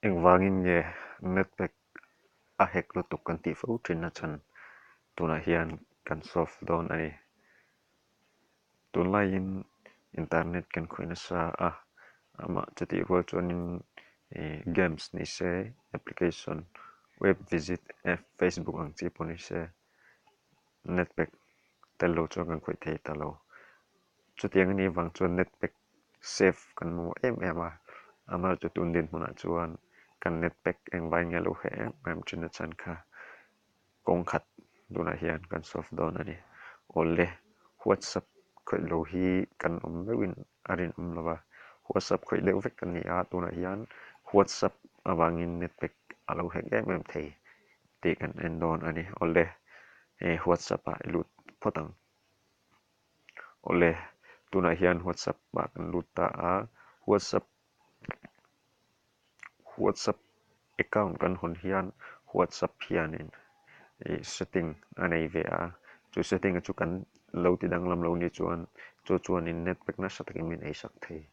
Eng wangin nge netpack a hek lutuk kan ti fo trin na chan tuna hian kan solve dawn ani tun lain internet kan khuina sa ama chati rual chuanin games ni se application web visit Facebook ang chi poni se netpack telo chuan kan khoi thei talo chutiang ni wang chuan netpack safe kan mu em ama chu tun din huna chuan kan netpack eng vai nge lo he em chin na chan kha kong khat tuna hian kan solve dawn ani ole WhatsApp khoi lo hi kan lewin arin lawa WhatsApp khoi leu vek kan ni a tuna hian WhatsApp awangin netpack alo hek em thei ti kan en dawn ani ole WhatsApp a lut photang ole tuna hian WhatsApp ba kan lut ta a WhatsApp account kan hon hian WhatsApp hianin setting anei ve a chu setting chu kan lo ti dang lam lo ni chuan in netpack na sa takin min ei sak thei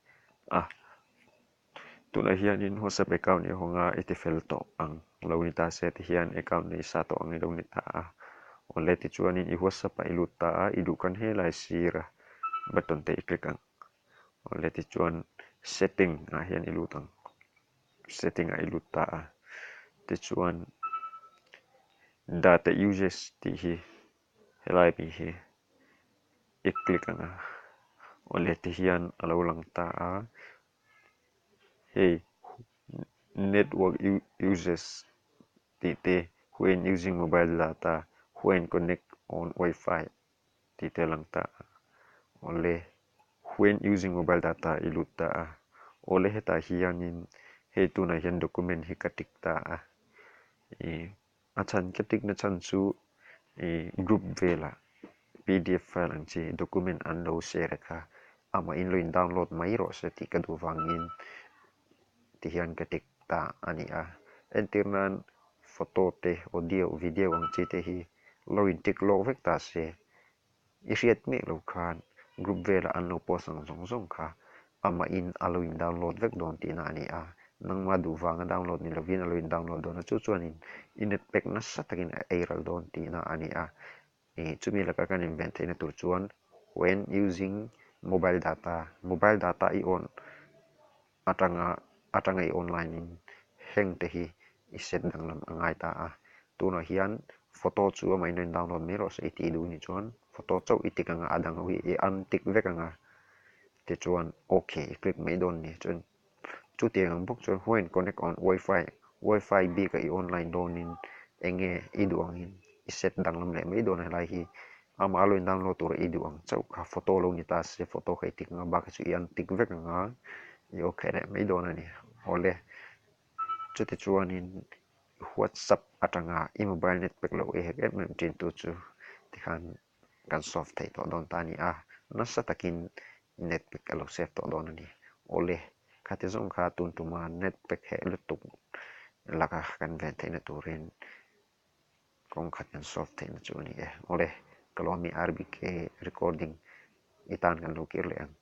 tuna hian in WhatsApp account ni honga etifel to ang lo ni ta se ti hian account ni sa to ang ni lo ni ta ole ti chuan in i WhatsApp a ilut ta a idu kan he lai sira button te click ang ole ti chuan setting a hian ilut ang setting a ilut ta a ti chuan data uses ti hi helai mi hi i click anga ole ti hian alo lang ta a hey network uses ti when using mobile data when connect on Wi-Fi ti te lang ta ole when using mobile data ilut ta ole heta hianin he tuna hian document hi katik ta achan katik na chan chu group vela PDF file ang chi document an lo share kha ama in lo in download mai ro se ti ka du wangin ti hian katik ta ani entirnan photo te audio video ang chi te hi lo in tik lo vek ta se i riat me lo khan group vela an lo post ang zong kha ama in alo in download vek don ti na ani nang ma du wanga download ni lovin alo in download don chu chuan in netpack na sa takin airal don ti na ani chumi laka kan invent theina tur chuan when using mobile data I on atanga I online in heng te hi I set dang lam angai ta tuna hian photo chu mai in download me ro se ti du ni chuan photo chau I tik anga adang wi an tik vek anga ti chuan okay click mai don ni chuan chu tiang bok chuan when connect on Wi-Fi bi ka I online donin enge I duang in I set dang lam le mai don lai hi ama alo in download tur I duang chau kha photo lo ni ta se photo khai tik nga ba ka chu an tik vek anga I okay le mai don ani ole chu ti chuan in WhatsApp atanga I mobile netpack lo hek em tin tu chu ti khan kan solve thei to don ta ni na sa takin netpack alo save to don ani ole khati zong kha tun tuma netpack he lutuk laka kan ven theina turin kong khat kan solve theina chu ani ole kalomi rbk recording itan kan lo kir le ang